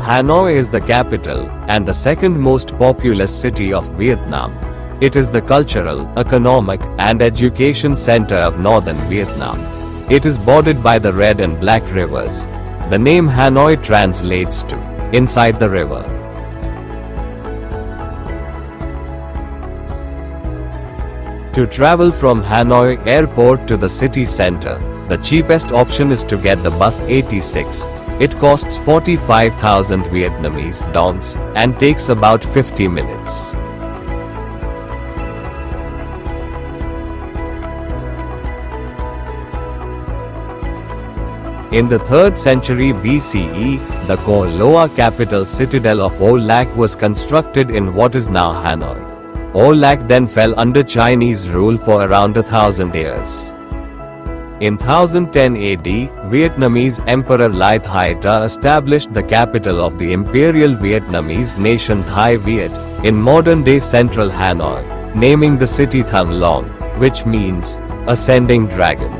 Hanoi is the capital and the second most populous city of Vietnam. It is the cultural, economic, and education center of northern Vietnam. It is bordered by the Red and Black rivers. The name Hanoi translates to inside the river. To travel from Hanoi Airport to the city center, the cheapest option is to get the bus 86. It costs 45,000 Vietnamese dongs and takes about 50 minutes. In the 3rd century BCE, the Ko Loa capital citadel of O Lac was constructed in what is now Hanoi. O Lac then fell under Chinese rule for around 1,000 years. In 1010 AD, Vietnamese Emperor Lai Thai Da established the capital of the Imperial Vietnamese nation Thai Viet, in modern-day central Hanoi, naming the city Thang Long, which means ascending dragon.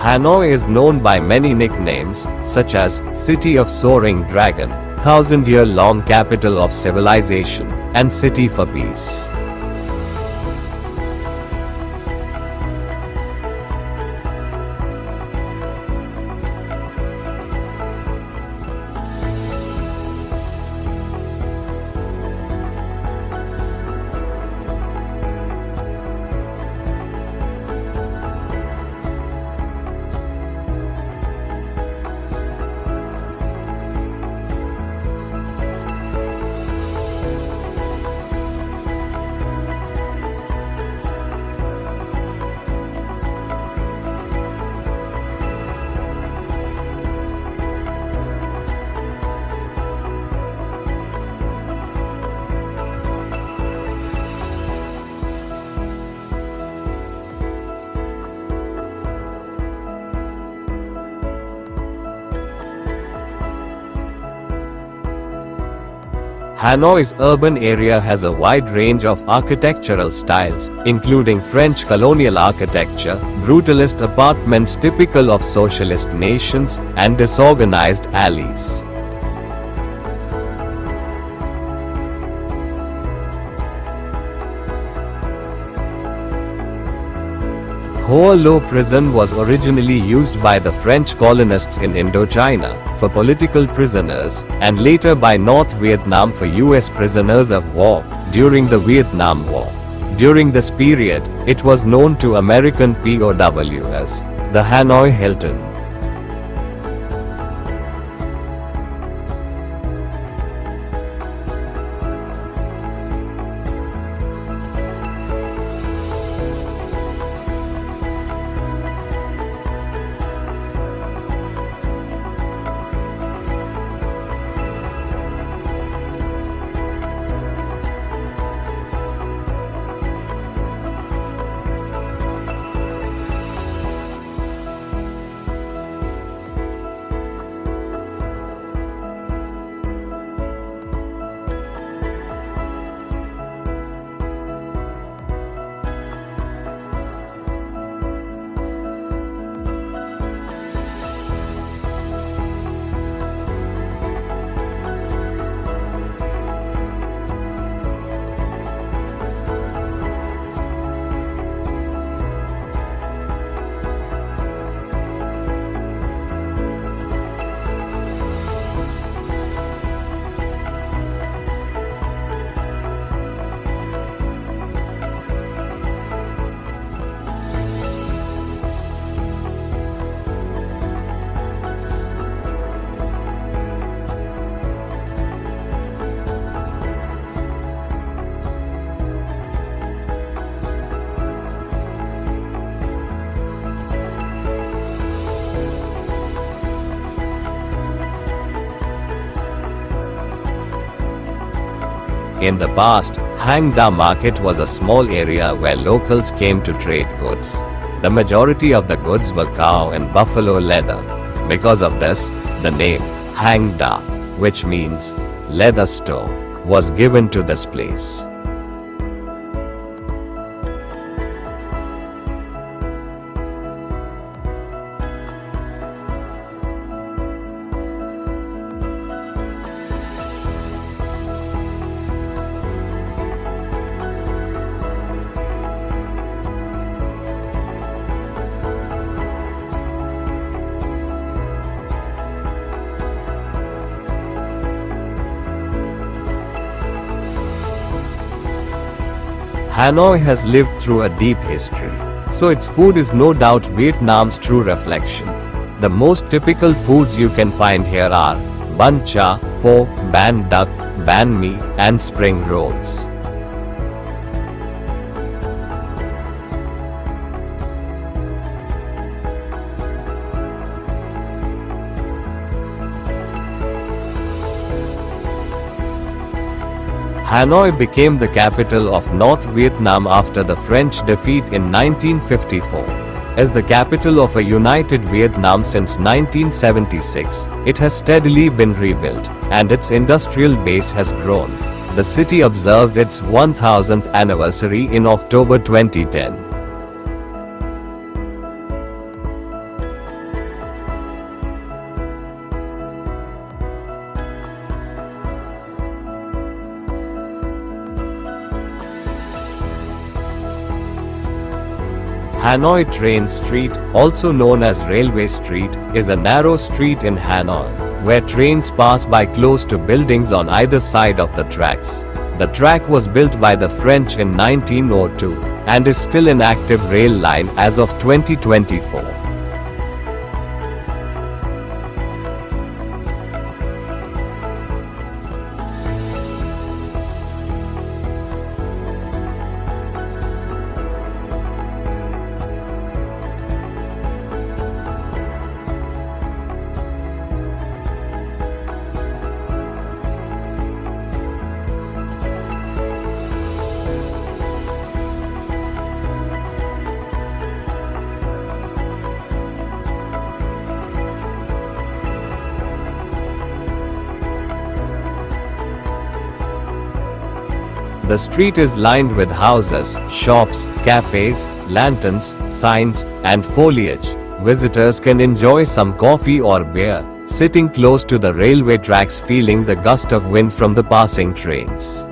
Hanoi is known by many nicknames, such as City of Soaring Dragon, 1,000-year-long capital of civilization, and City for Peace. Hanoi's urban area has a wide range of architectural styles, including French colonial architecture, brutalist apartments typical of socialist nations, and disorganized alleys. Hoa Lo prison was originally used by the French colonists in Indochina for political prisoners, and later by North Vietnam for US prisoners of war during the Vietnam War. During this period, it was known to American POW as the Hanoi Hilton. In the past, Hang Da market was a small area where locals came to trade goods. The majority of the goods were cow and buffalo leather. Because of this, the name Hang Da, which means leather store, was given to this place. Hanoi has lived through a deep history, so its food is no doubt Vietnam's true reflection. The most typical foods you can find here are bun cha, pho, ban duck, ban mi, and spring rolls. Hanoi became the capital of North Vietnam after the French defeat in 1954. As the capital of a united Vietnam since 1976, it has steadily been rebuilt, and its industrial base has grown. The city observed its 1000th anniversary in October 2010. Hanoi Train Street, also known as Railway Street, is a narrow street in Hanoi, where trains pass by close to buildings on either side of the tracks. The track was built by the French in 1902, and is still an active rail line as of 2024. The street is lined with houses, shops, cafes, lanterns, signs, and foliage. Visitors can enjoy some coffee or beer, sitting close to the railway tracks feeling the gust of wind from the passing trains.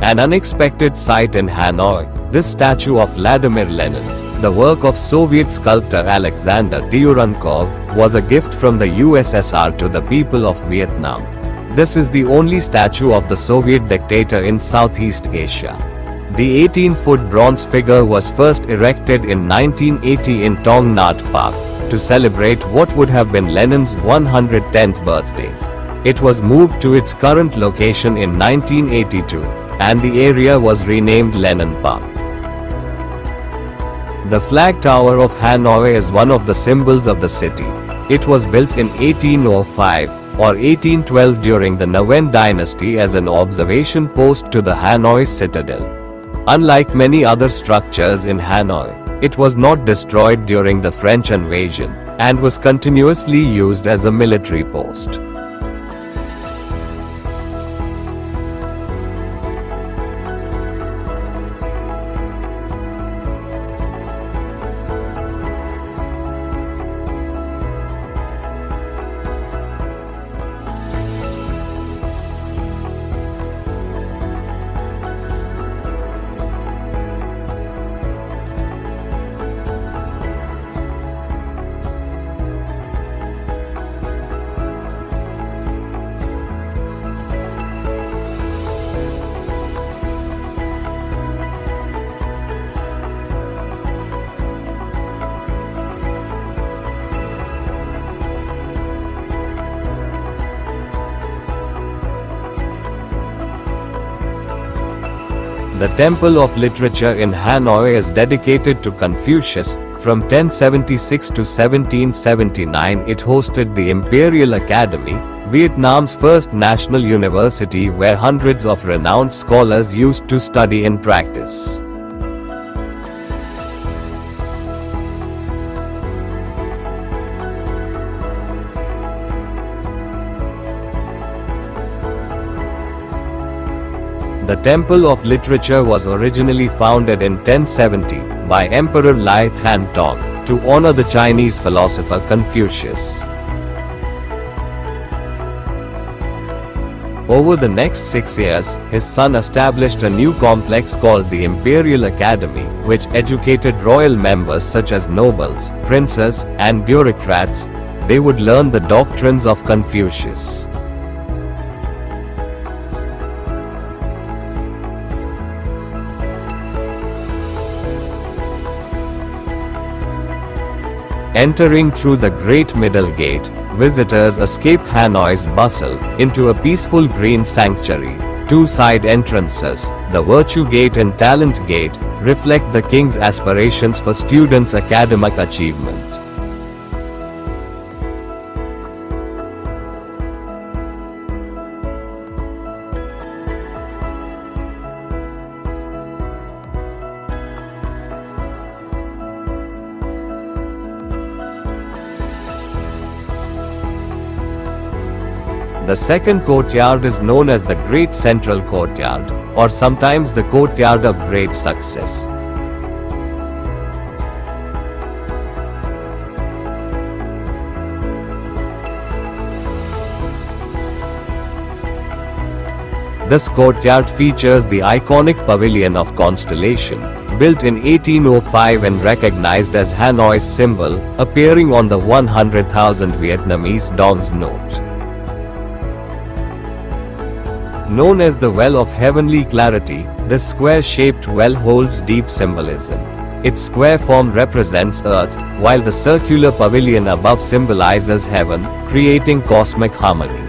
An unexpected sight in Hanoi, this statue of Vladimir Lenin, the work of Soviet sculptor Alexander Tyurankov, was a gift from the USSR to the people of Vietnam. This is the only statue of the Soviet dictator in Southeast Asia. The 18-foot bronze figure was first erected in 1980 in Tong Nhat Park, to celebrate what would have been Lenin's 110th birthday. It was moved to its current location in 1982, and the area was renamed Lenin Park. The flag tower of Hanoi is one of the symbols of the city. It was built in 1805 or 1812 during the Nguyen dynasty as an observation post to the Hanoi citadel. Unlike many other structures in Hanoi, it was not destroyed during the French invasion, and was continuously used as a military post. The Temple of Literature in Hanoi is dedicated to Confucius. From 1076 to 1779 it hosted the Imperial Academy, Vietnam's first national university where hundreds of renowned scholars used to study and practice. The Temple of Literature was originally founded in 1070 by Emperor Lai Than Tong to honor the Chinese philosopher Confucius. Over the next 6 years, his son established a new complex called the Imperial Academy, which educated royal members such as nobles, princes, and bureaucrats. They would learn the doctrines of Confucius. Entering through the Great Middle Gate, visitors escape Hanoi's bustle into a peaceful green sanctuary. Two side entrances, the Virtue Gate and Talent Gate, reflect the king's aspirations for students' academic achievement. The second courtyard is known as the Great Central Courtyard, or sometimes the Courtyard of Great Success. This courtyard features the iconic Pavilion of Constellation, built in 1805 and recognized as Hanoi's symbol, appearing on the 100,000 Vietnamese dong's note. Known as the Well of Heavenly Clarity, this square-shaped well holds deep symbolism. Its square form represents Earth, while the circular pavilion above symbolizes heaven, creating cosmic harmony.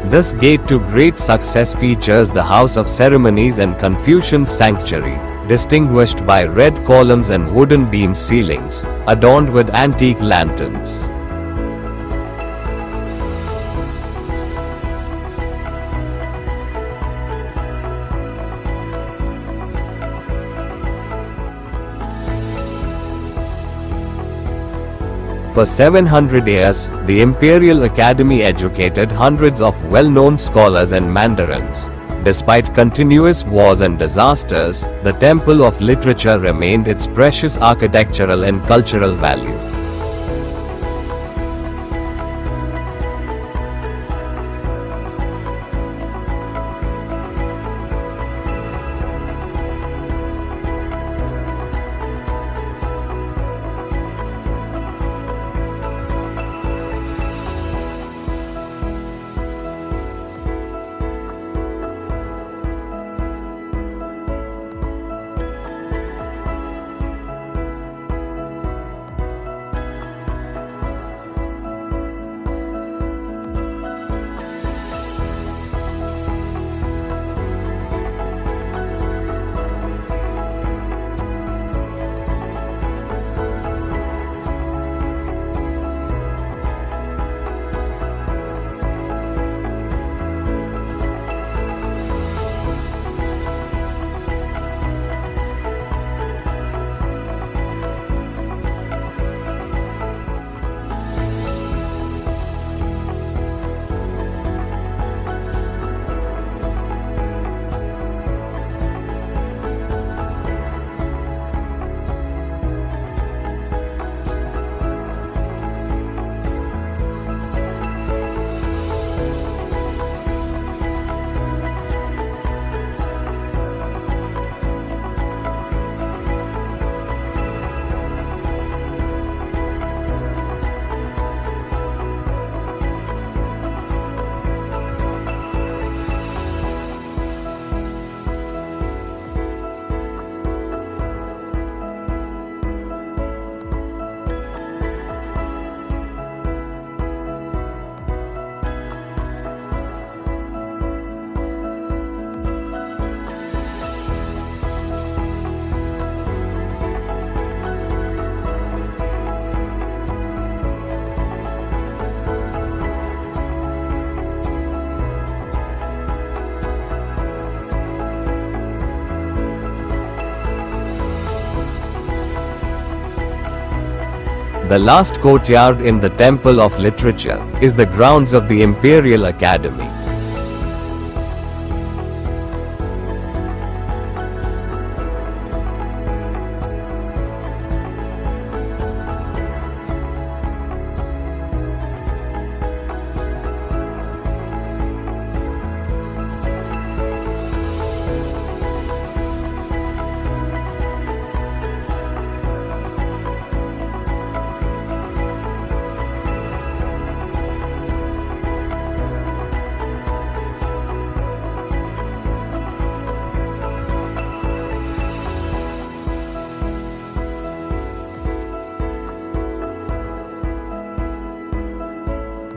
This gate to great success features the House of Ceremonies and Confucian Sanctuary, distinguished by red columns and wooden beam ceilings, adorned with antique lanterns. For 700 years, the Imperial Academy educated hundreds of well-known scholars and mandarins. Despite continuous wars and disasters, the Temple of Literature remained its precious architectural and cultural value. The last courtyard in the Temple of Literature is the grounds of the Imperial Academy.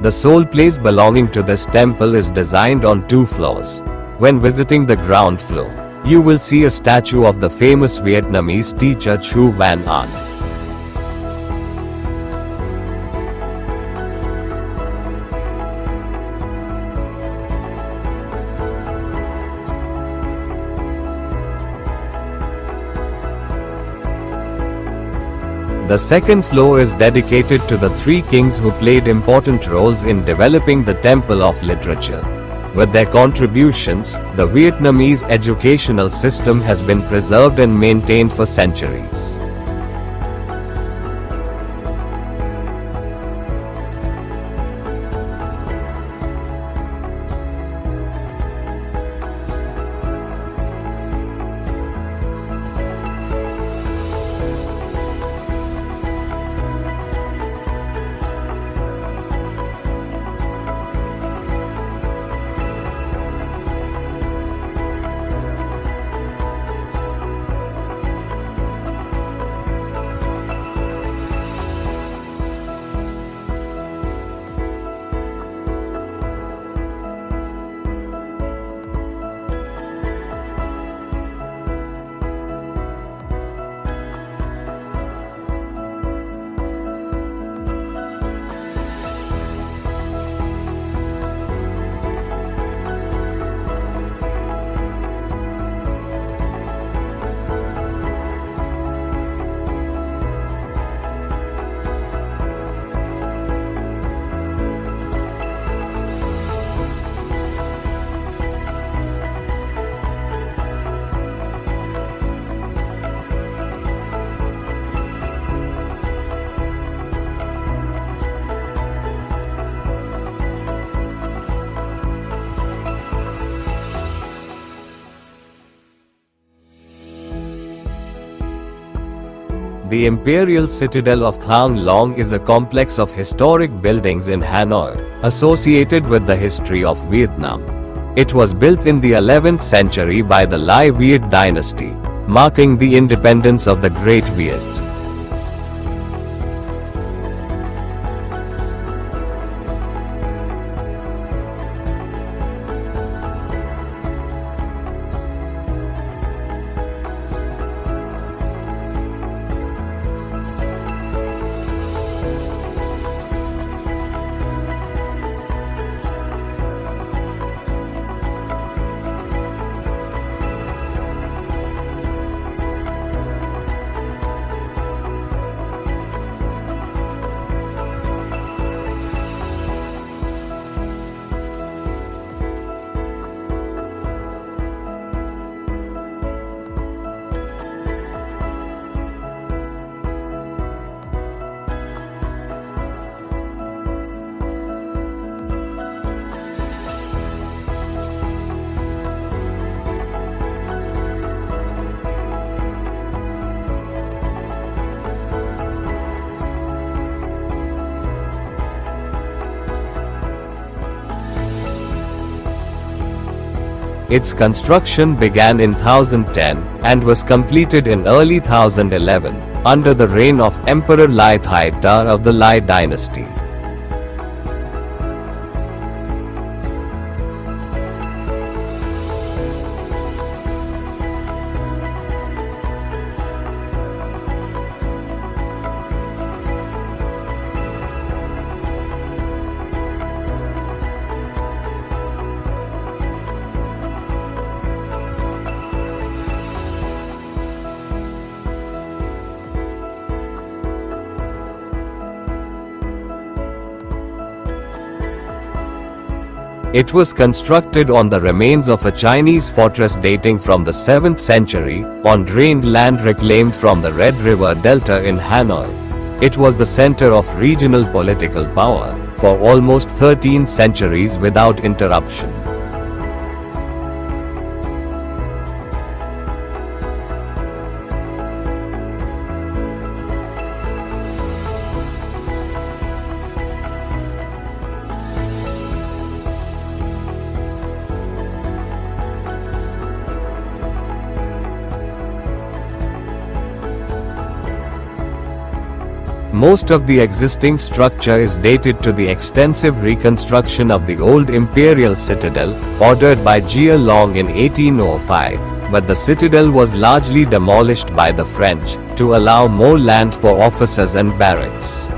The sole place belonging to this temple is designed on 2 floors. When visiting the ground floor, you will see a statue of the famous Vietnamese teacher Chu Van An. The second floor is dedicated to the 3 kings who played important roles in developing the Temple of Literature. With their contributions, the Vietnamese educational system has been preserved and maintained for centuries. The Imperial Citadel of Thang Long is a complex of historic buildings in Hanoi, associated with the history of Vietnam. It was built in the 11th century by the Lai Viet dynasty, marking the independence of the Great Viet. Its construction began in 1010 and was completed in early 1011 under the reign of Emperor Lai Thai Da of the Lai dynasty. It was constructed on the remains of a Chinese fortress dating from the 7th century, on drained land reclaimed from the Red River Delta in Hanoi. It was the center of regional political power for almost 13 centuries without interruption. Most of the existing structure is dated to the extensive reconstruction of the old imperial citadel, ordered by Jia Long in 1805, but the citadel was largely demolished by the French, to allow more land for officers and barracks.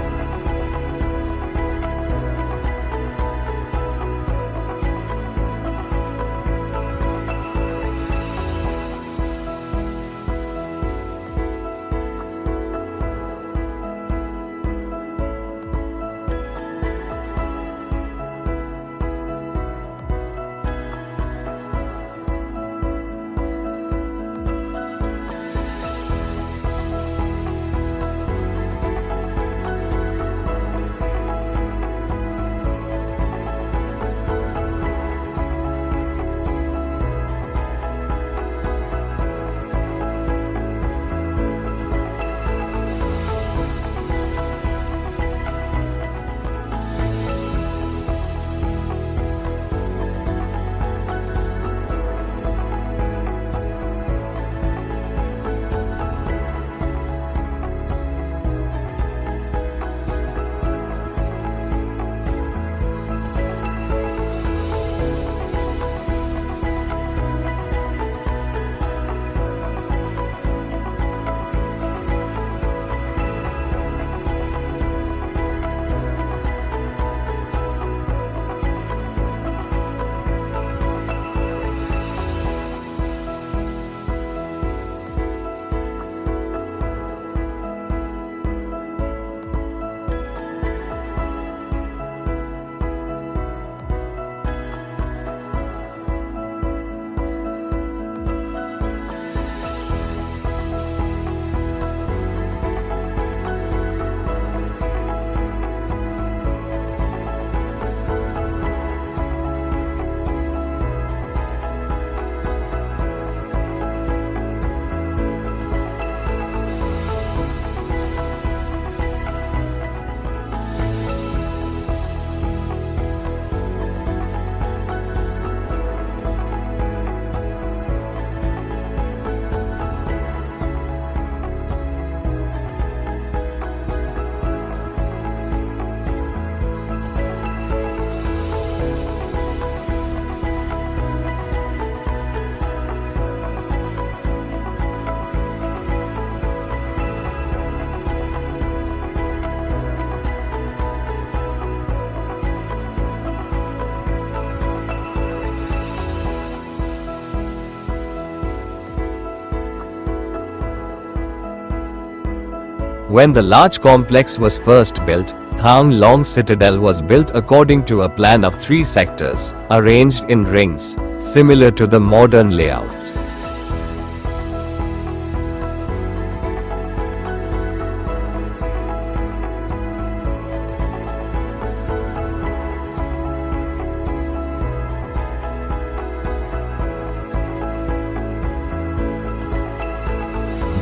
When the large complex was first built, Thang Long Citadel was built according to a plan of 3 sectors, arranged in rings, similar to the modern layout.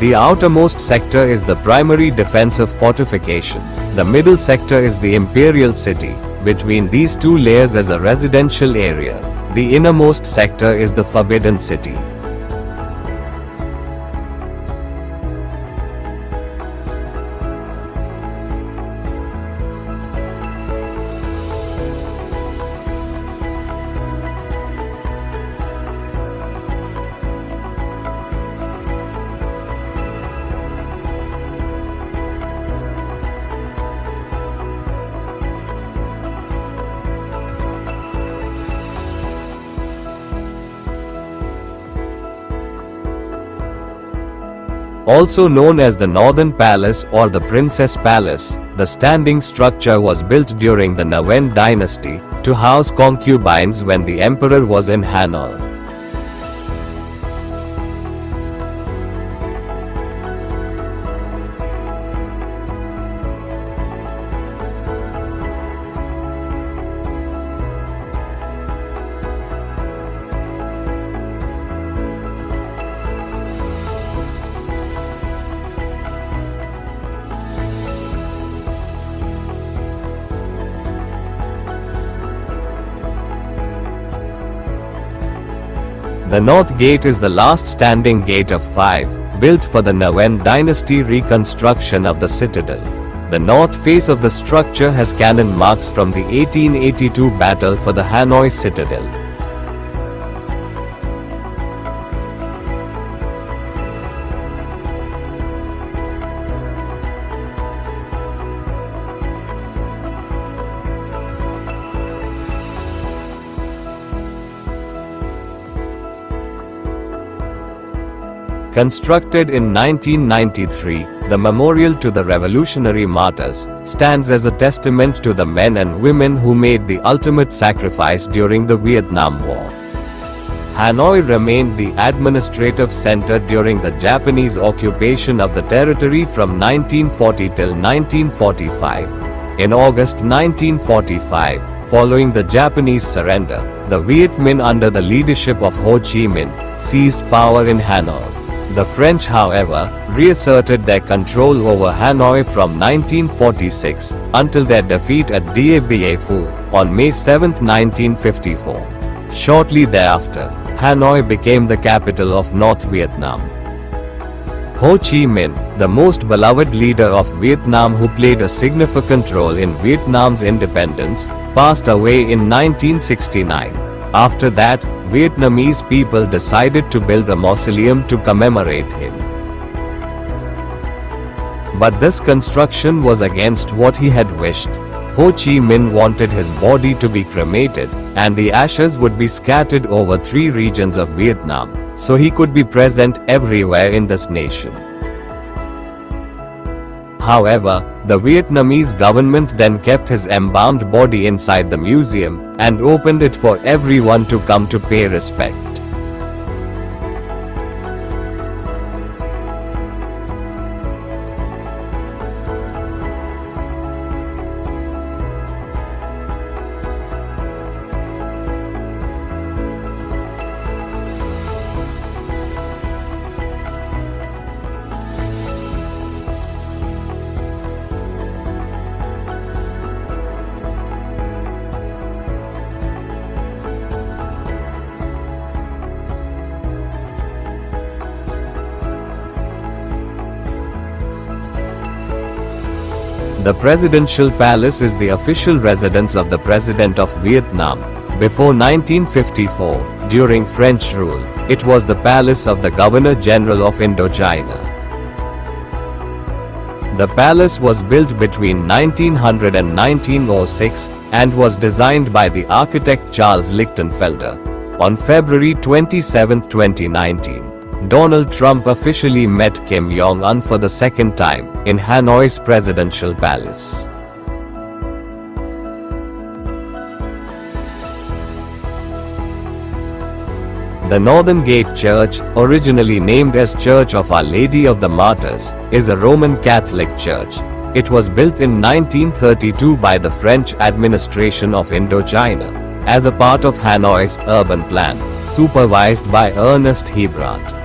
The outermost sector is the primary defensive fortification. The middle sector is the imperial city. Between these 2 layers is a residential area. The innermost sector is the forbidden city. Also known as the Northern Palace or the Princess Palace, the standing structure was built during the Nguyen dynasty to house concubines when the emperor was in Hanoi. The North Gate is the last standing gate of 5, built for the Nguyen dynasty reconstruction of the citadel. The north face of the structure has cannon marks from the 1882 battle for the Hanoi citadel. Constructed in 1993, the memorial to the revolutionary martyrs stands as a testament to the men and women who made the ultimate sacrifice during the Vietnam War. Hanoi remained the administrative center during the Japanese occupation of the territory from 1940 till 1945. In August 1945, following the Japanese surrender, the Viet Minh under the leadership of Ho Chi Minh seized power in Hanoi. The French, however, reasserted their control over Hanoi from 1946 until their defeat at Dien Phu on May 7, 1954. Shortly thereafter, Hanoi became the capital of North Vietnam. Ho Chi Minh, the most beloved leader of Vietnam who played a significant role in Vietnam's independence, passed away in 1969. After that, Vietnamese people decided to build a mausoleum to commemorate him. But this construction was against what he had wished. Ho Chi Minh wanted his body to be cremated, and the ashes would be scattered over 3 regions of Vietnam, so he could be present everywhere in this nation. However, the Vietnamese government then kept his embalmed body inside the museum and opened it for everyone to come to pay respect. The Presidential Palace is the official residence of the President of Vietnam. Before 1954, during French rule, it was the palace of the Governor-General of Indochina. The palace was built between 1900 and 1906 and was designed by the architect Charles Lichtenfelder. On February 27, 2019, Donald Trump officially met Kim Jong-un for the second time in Hanoi's presidential palace. The Northern Gate Church, originally named as Church of Our Lady of the Martyrs, is a Roman Catholic church. It was built in 1932 by the French administration of Indochina, as a part of Hanoi's urban plan, supervised by Ernest Hebrandt.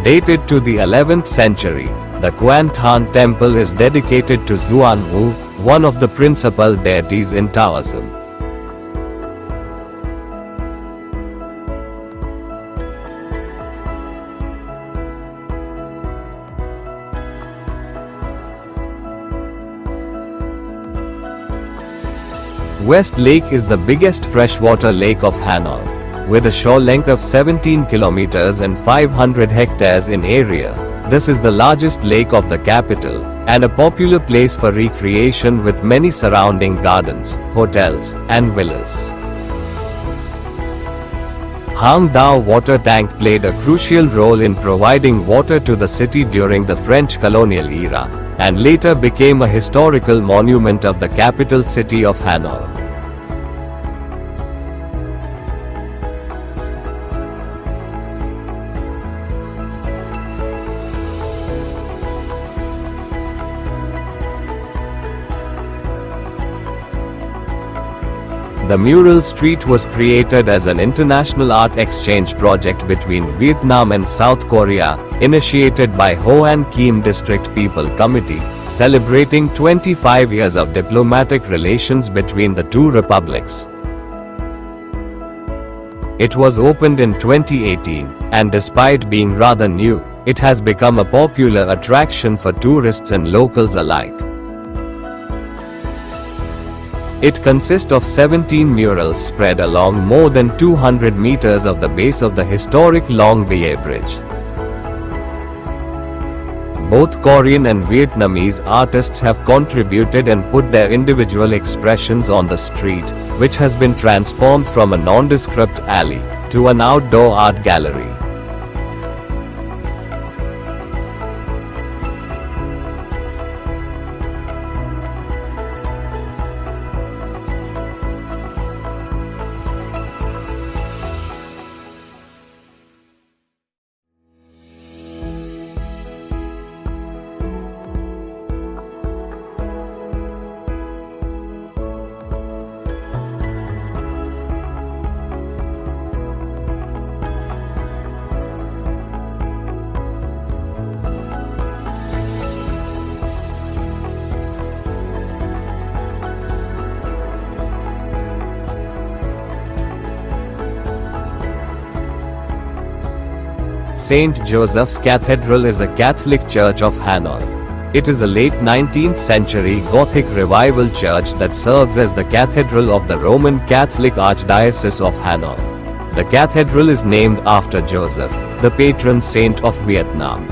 Dated to the 11th century, the Ngoc Son Temple is dedicated to Xuan Wu, one of the principal deities in Taoism. West Lake is the biggest freshwater lake of Hanoi, with a shore length of 17 kilometers and 500 hectares in area. This is the largest lake of the capital, and a popular place for recreation with many surrounding gardens, hotels, and villas. Hang Dao water tank played a crucial role in providing water to the city during the French colonial era, and later became a historical monument of the capital city of Hanoi. The mural street was created as an international art exchange project between Vietnam and South Korea, initiated by Hoan Kiem District People Committee, celebrating 25 years of diplomatic relations between the two republics. It was opened in 2018, and despite being rather new, it has become a popular attraction for tourists and locals alike. It consists of 17 murals spread along more than 200 meters of the base of the historic Long Bay Bridge. Both Korean and Vietnamese artists have contributed and put their individual expressions on the street, which has been transformed from a nondescript alley to an outdoor art gallery. St. Joseph's Cathedral is a Catholic church of Hanoi. It is a late 19th century Gothic revival church that serves as the cathedral of the Roman Catholic Archdiocese of Hanoi. The cathedral is named after Joseph, the patron saint of Vietnam.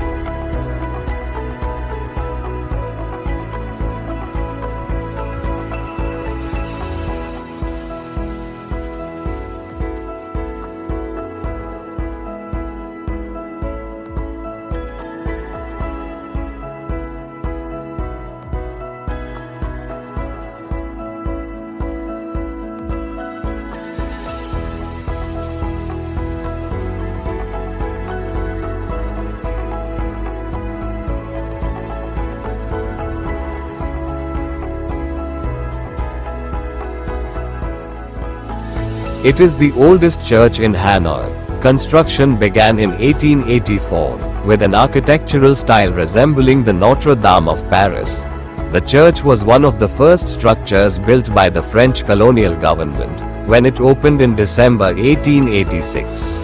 It is the oldest church in Hanoi. Construction began in 1884, with an architectural style resembling the Notre Dame of Paris. The church was one of the first structures built by the French colonial government, when it opened in December 1886.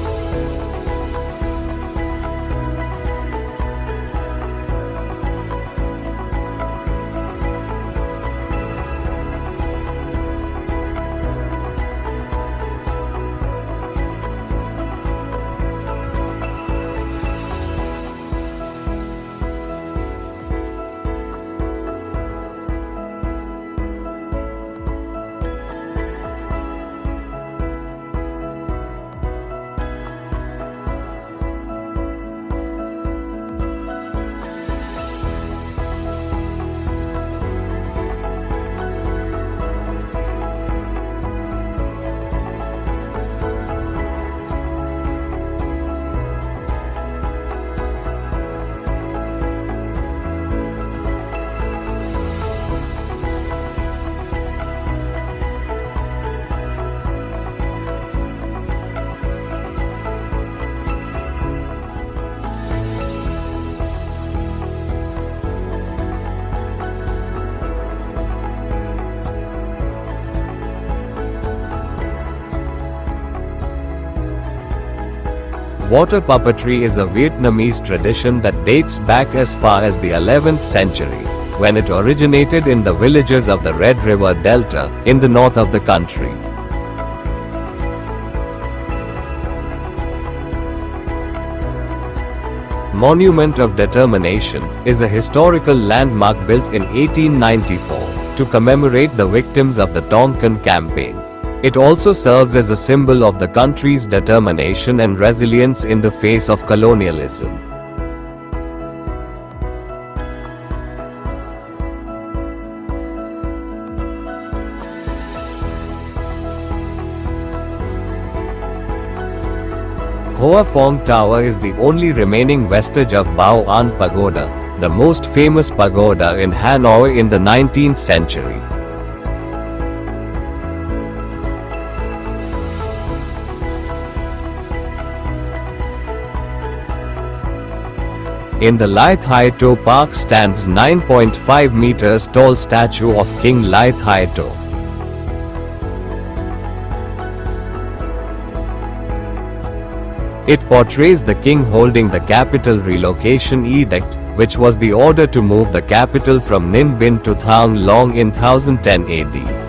Water puppetry is a Vietnamese tradition that dates back as far as the 11th century, when it originated in the villages of the Red River Delta, in the north of the country. Monument of Determination is a historical landmark built in 1894 to commemorate the victims of the Tonkin Campaign. It also serves as a symbol of the country's determination and resilience in the face of colonialism. Hoa Phong Tower is the only remaining vestige of Bao An Pagoda, the most famous pagoda in Hanoi in the 19th century. In the Lai Thai To Park stands 9.5 meters tall statue of King Lai Thai To. It portrays the king holding the capital relocation edict, which was the order to move the capital from Ninh Bình to Thang Long in 1010 AD.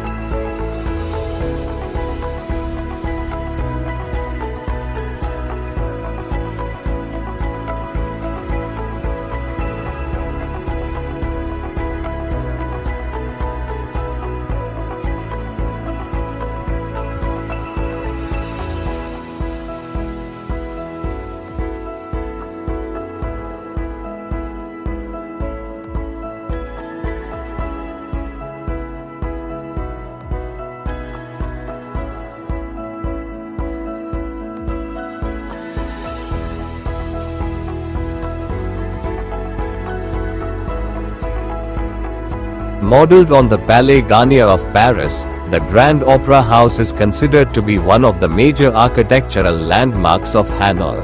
Modeled on the Palais Garnier of Paris, the Grand Opera House is considered to be one of the major architectural landmarks of Hanoi.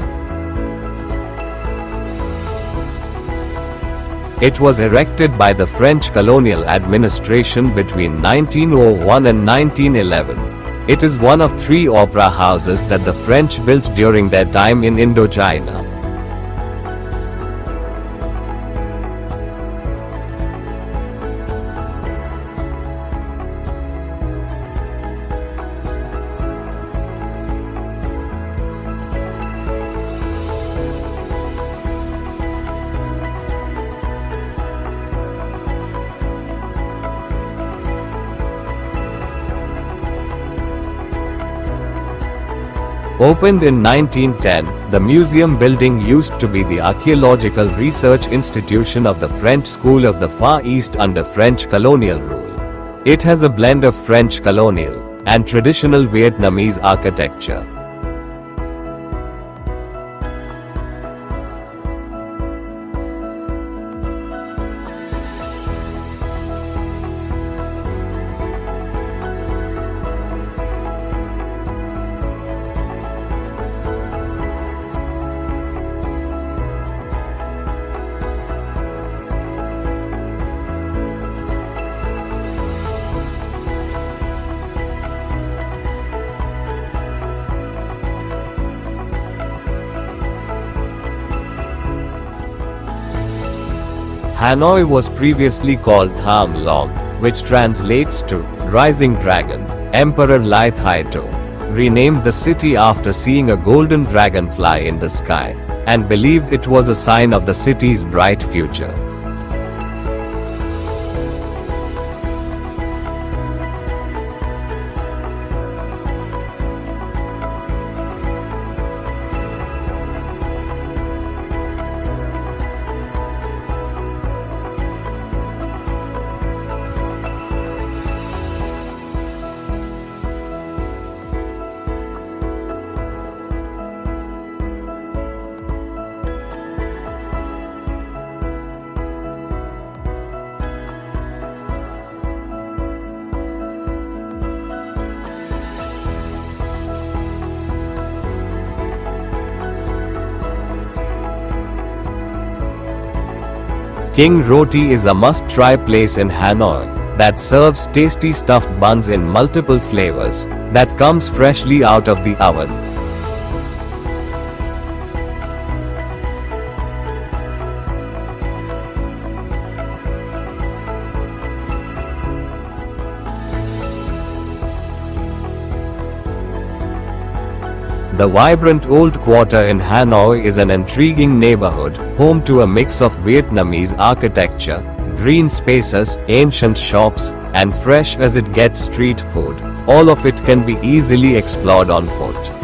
It was erected by the French colonial administration between 1901 and 1911. It is one of 3 opera houses that the French built during their time in Indochina. Opened in 1910, the museum building used to be the archaeological research institution of the French School of the Far East under French colonial rule. It has a blend of French colonial and traditional Vietnamese architecture. Hanoi was previously called Tham Long, which translates to Rising Dragon. Emperor Lai Thai To renamed the city after seeing a golden dragonfly in the sky, and believed it was a sign of the city's bright future. King Roti is a must-try place in Hanoi that serves tasty stuffed buns in multiple flavors that comes freshly out of the oven. The vibrant Old Quarter in Hanoi is an intriguing neighborhood, home to a mix of Vietnamese architecture, green spaces, ancient shops, and fresh as it gets street food. All of it can be easily explored on foot.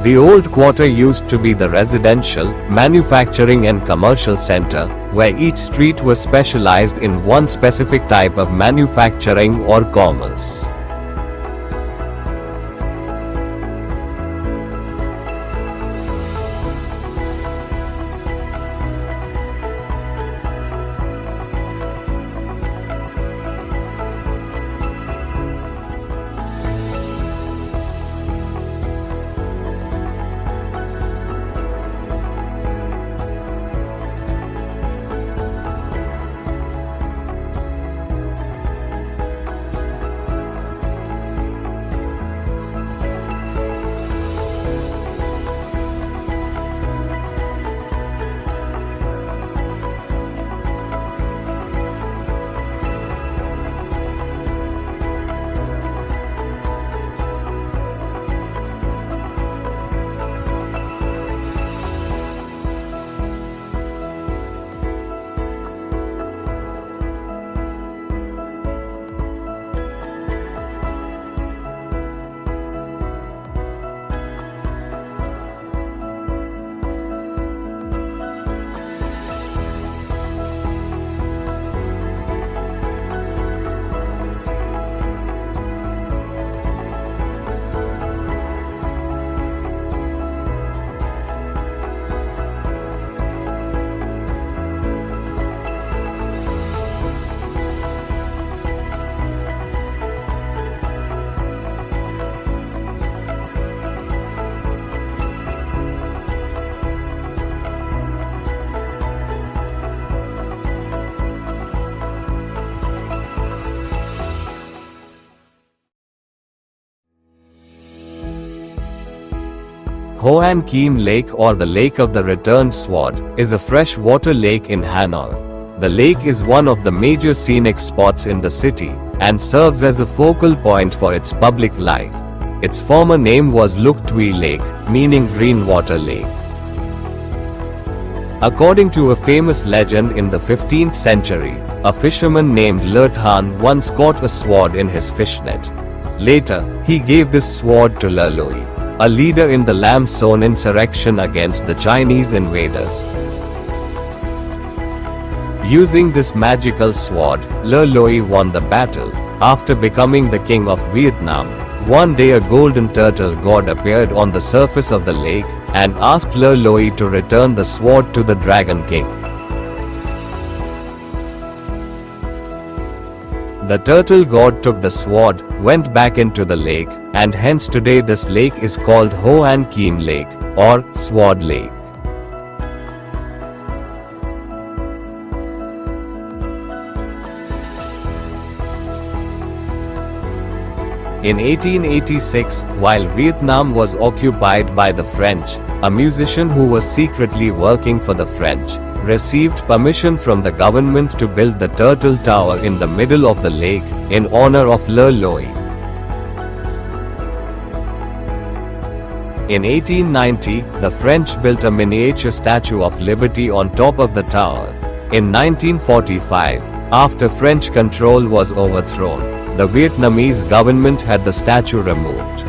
The Old Quarter used to be the residential, manufacturing and commercial center, where each street was specialized in one specific type of manufacturing or commerce. Hoan Kiem Lake, or the Lake of the Returned Sword, is a freshwater lake in Hanoi. The lake is one of the major scenic spots in the city, and serves as a focal point for its public life. Its former name was Luk Tui Lake, meaning green water lake. According to a famous legend in the 15th century, a fisherman named Han once caught a sword in his fishnet. Later, he gave this sword to Lui, a leader in the Lam Son insurrection against the Chinese invaders. Using this magical sword, Lui won the battle. After becoming the king of Vietnam, one day a golden turtle god appeared on the surface of the lake and asked Lui to return the sword to the Dragon King. The turtle god took the sword, went back into the lake, and hence today this lake is called Hoan Kiem Lake, or Sword Lake. In 1886, while Vietnam was occupied by the French, a musician who was secretly working for the French received permission from the government to build the Turtle Tower in the middle of the lake, in honor of Lui. In 1890, the French built a miniature Statue of Liberty on top of the tower. In 1945, after French control was overthrown, the Vietnamese government had the statue removed.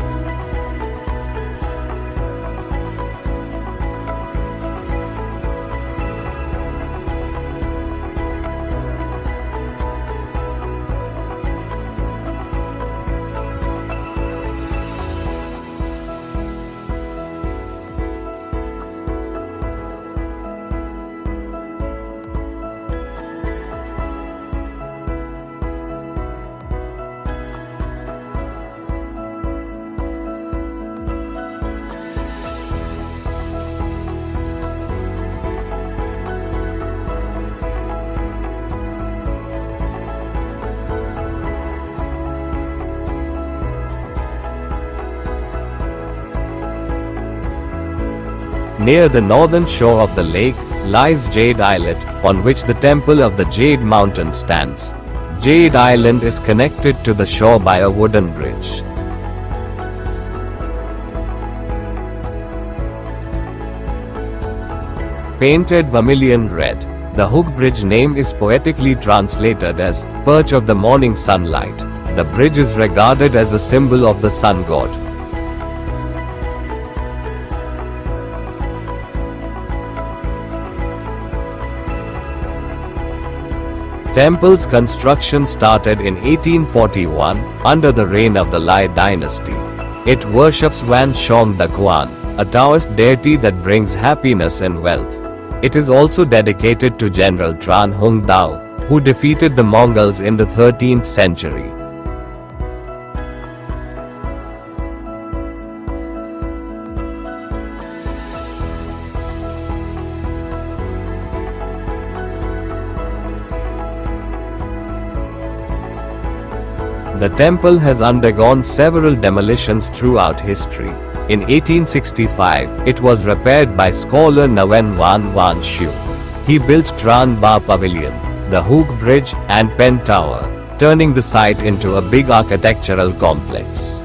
Near the northern shore of the lake lies Jade Islet, on which the temple of the Jade Mountain stands. Jade Island is connected to the shore by a wooden bridge. Painted vermilion red, the hook bridge name is poetically translated as perch of the morning sunlight. The bridge is regarded as a symbol of the sun god. Temple's construction started in 1841 under the reign of the Lai dynasty. It worships Wan Shong the Quan, a Taoist deity that brings happiness and wealth. It is also dedicated to General Tran Hung Dao, who defeated the Mongols in the 13th century. The temple has undergone several demolitions throughout history. In 1865, it was repaired by scholar Nguyen Van Van Shu. He built Tran Ba Pavilion, the Hook Bridge, and Pen Tower, turning the site into a big architectural complex.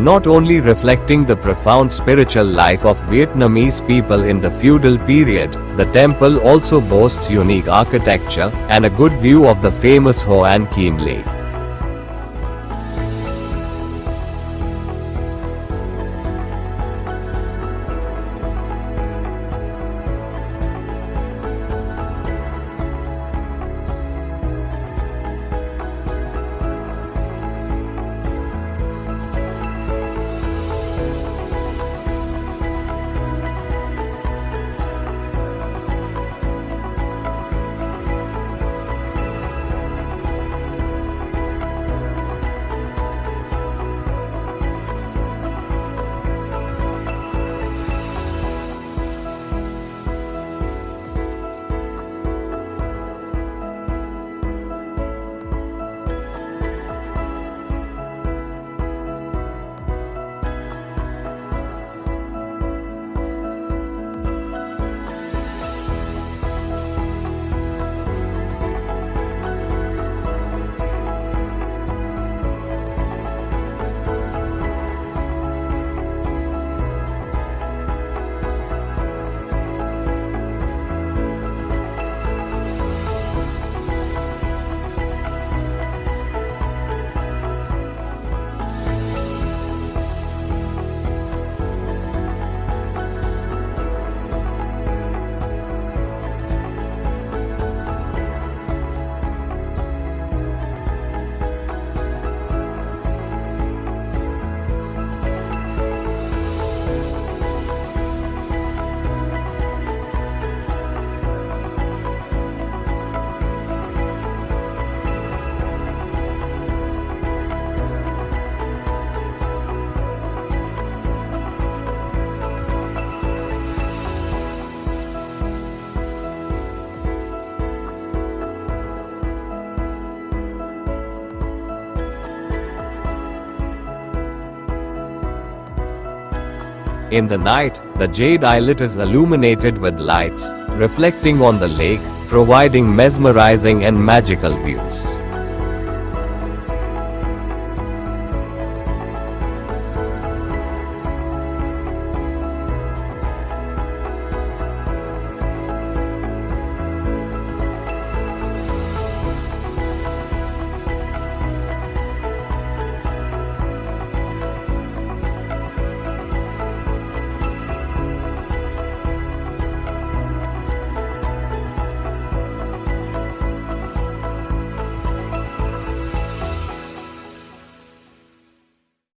Not only reflecting the profound spiritual life of Vietnamese people in the feudal period, the temple also boasts unique architecture and a good view of the famous Hoan Kiem Lake. In the night, the jade islet is illuminated with lights, reflecting on the lake, providing mesmerizing and magical views.